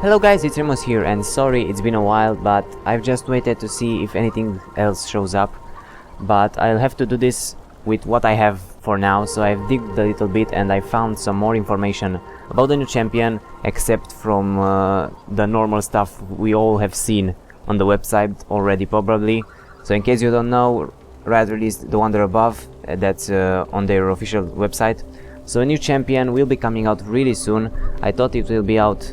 Hello guys, it's Remus here, and sorry it's been a while, but I've just waited to see if anything else shows up. But I'll have to do this with what I have for now, so I've digged a little bit and I found some more information about the new champion, except from the normal stuff we all have seen on the website already probably. So in case you don't know, Riot released the Wonder Above, that's on their official website. So a new champion will be coming out really soon. I thought it will be out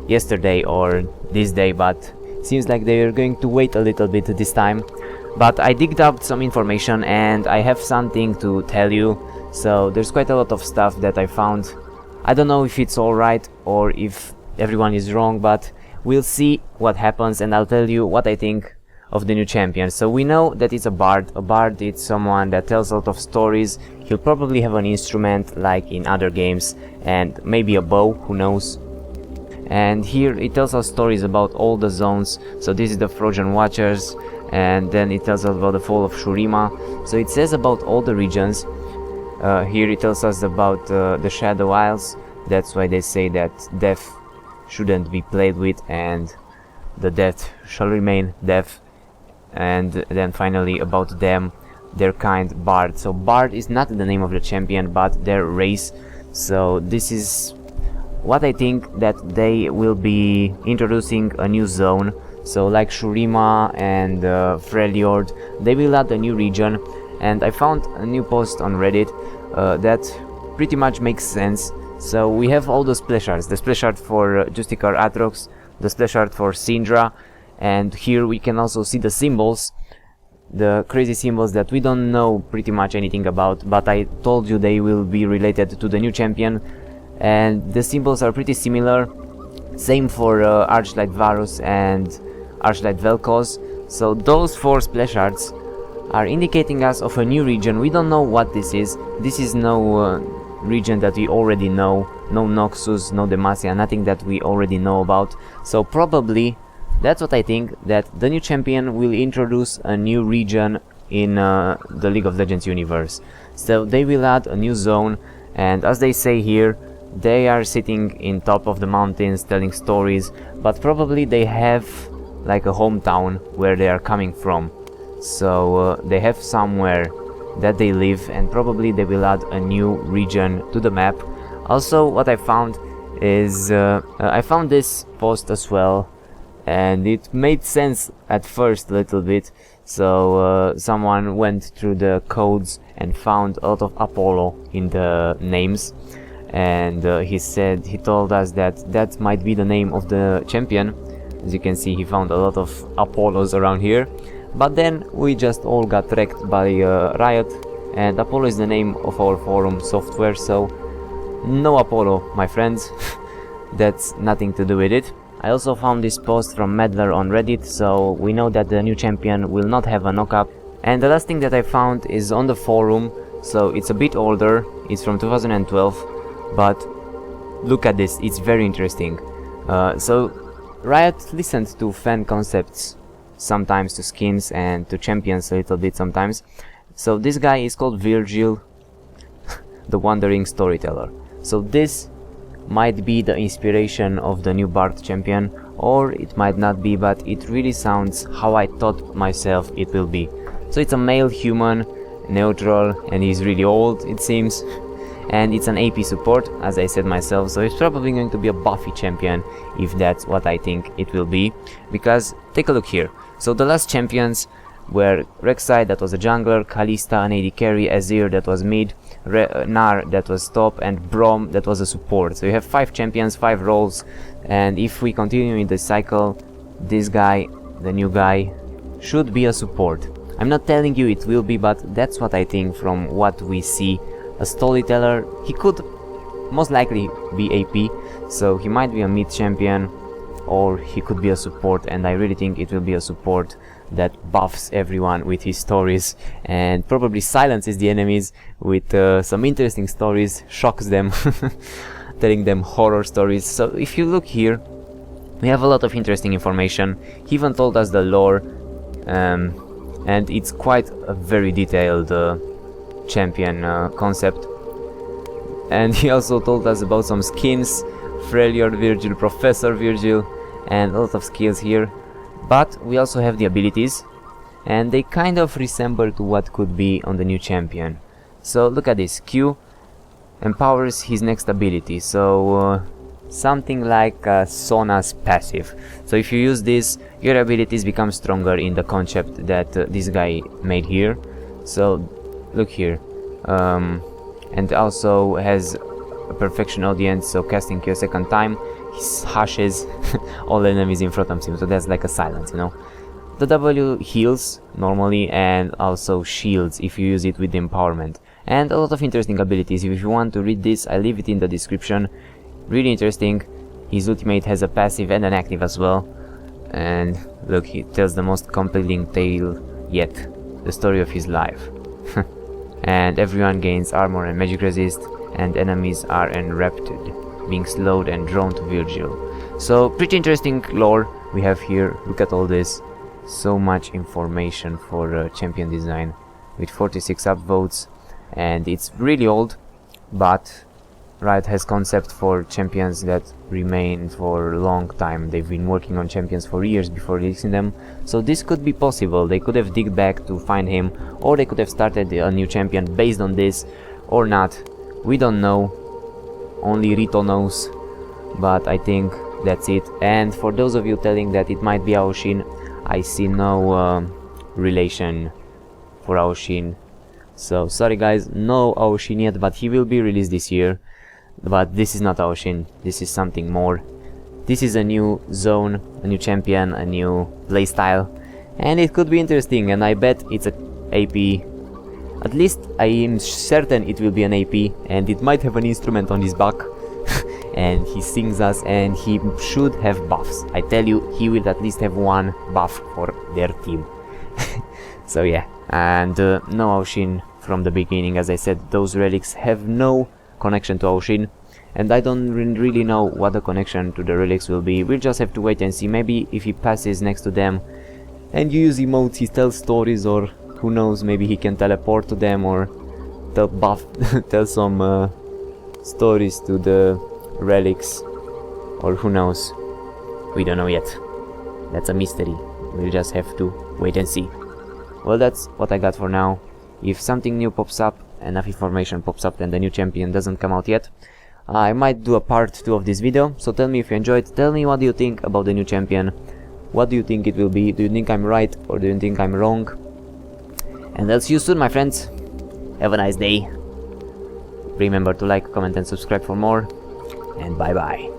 yesterday or this day, but seems like they're going to wait a little bit this time. But I digged up some information and I have something to tell you. So there's quite a lot of stuff that I found. I don't know if it's alright or if everyone is wrong, but we'll see what happens and I'll tell you what I think of the new champion. So we know that it's a bard. A bard is someone that tells a lot of stories. He'll probably have an instrument like in other games and maybe a bow, who knows. And here it tells us stories about all the zones. So this is the Frozen Watchers, and then it tells us about the fall of Shurima. So it says about all the regions. Here it tells us about the Shadow Isles. That's why they say that death shouldn't be played with and the death shall remain death. And then finally about them, their kind, Bard. So Bard is not the name of the champion but their race. So this is what I think, that they will be introducing a new zone. So like Shurima and Freljord, they will add a new region. And I found a new post on Reddit that pretty much makes sense. So we have all the splash arts, the splash art for Justicar Atrox, the splash art for Syndra, and here we can also see the symbols, the crazy symbols that we don't know pretty much anything about, but I told you they will be related to the new champion. And the symbols are pretty similar, same for Archlight Varus and Archlight Vel'Koz. So those four splash arts are indicating us of a new region. We don't know what this is. This is no region that we already know, no Noxus, no Demacia, nothing that we already know about. So probably, that's what I think, that the new champion will introduce a new region in the League of Legends universe. So they will add a new zone, and as they say here, they are sitting in top of the mountains telling stories, but probably they have like a hometown where they are coming from. So they have somewhere that they live, and probably they will add a new region to the map. Also, what I found is I found this post as well, and it made sense at first a little bit. So someone went through the codes and found a lot of Apollo in the names, and he told us that that might be the name of the champion. As you can see, he found a lot of Apollos around here, but then we just all got wrecked by Riot, and Apollo is the name of our forum software, so no Apollo, my friends. That's nothing to do with it. I also found this post from Medler on Reddit, so we know that the new champion will not have a knockup. And the last thing that I found is on the forum, so it's a bit older, it's from 2012, but look at this, it's very interesting. So Riot listened to fan concepts, sometimes to skins and to champions a little bit sometimes. So this guy is called Virgil, the Wandering Storyteller. So this might be the inspiration of the new Bard champion, or it might not be, but it really sounds how I thought myself it will be. So it's a male human, neutral, and he's really old, it seems. And it's an AP support, as I said myself, so it's probably going to be a buffy champion, if that's what I think it will be. Because, take a look here. So the last champions were Rek'Sai, that was a jungler, Kalista, an AD carry, Azir, that was mid, Gnar, that was top, and Braum, that was a support. So you have 5 champions, 5 roles, and if we continue in this cycle, this guy, the new guy, should be a support. I'm not telling you it will be, but that's what I think from what we see. A storyteller, he could most likely be AP, so he might be a mid champion, or he could be a support, and I really think it will be a support that buffs everyone with his stories and probably silences the enemies with some interesting stories, shocks them, telling them horror stories. So if you look here, we have a lot of interesting information. He even told us the lore, and it's quite a very detailed champion concept. And he also told us about some skins Freljord Virgil, Professor Virgil, and a lot of skills here. But we also have the abilities, and they kind of resemble to what could be on the new champion. So look at this, Q empowers his next ability, so something like Sona's passive. So if you use this, your abilities become stronger in the concept that this guy made here. So look here, and also has a perfection audience, so casting Q a second time, he hushes all enemies in front of him, so that's like a silence, you know. The W heals normally and also shields if you use it with the empowerment. And a lot of interesting abilities. If you want to read this, I leave it in the description. Really interesting. His ultimate has a passive and an active as well. And look, he tells the most compelling tale yet. The story of his life. And everyone gains armor and magic resist, and enemies are enraptured, being slowed and drawn to Virgil. So pretty interesting lore we have here. Look at all this. So much information for champion design with 46 upvotes. And it's really old, but Riot has concept for champions that remain for a long time. They've been working on champions for years before releasing them, so this could be possible. They could have digged back to find him, or they could have started a new champion based on this, or not. We don't know, only Rito knows, but I think that's it. And for those of you telling that it might be Aoshin, I see no relation for Aoshin. So sorry guys, no Aoshin yet, but he will be released this year. But this is not Aoshin, this is something more. This is a new zone, a new champion, a new playstyle, and it could be interesting, and I bet it's a AP. At least I am certain it will be an AP, and it might have an instrument on his back. And he sings us, and he should have buffs. I tell you, he will at least have one buff for their team. So yeah, and no Aoshin from the beginning. As I said, those relics have no connection to Aoshin, and I don't really know what the connection to the relics will be. We'll just have to wait and see. Maybe if he passes next to them and you use emotes, he tells stories, or who knows, maybe he can teleport to them, or tell some stories to the relics, or who knows. We don't know yet. That's a mystery. We'll just have to wait and see. Well, that's what I got for now. If something new pops up, enough information pops up and the new champion doesn't come out yet, I might do a part 2 of this video. So tell me if you enjoyed, tell me what do you think about the new champion. What do you think it will be? Do you think I'm right, or do you think I'm wrong? And I'll see you soon, my friends. Have a nice day. Remember to like, comment and subscribe for more. And bye bye.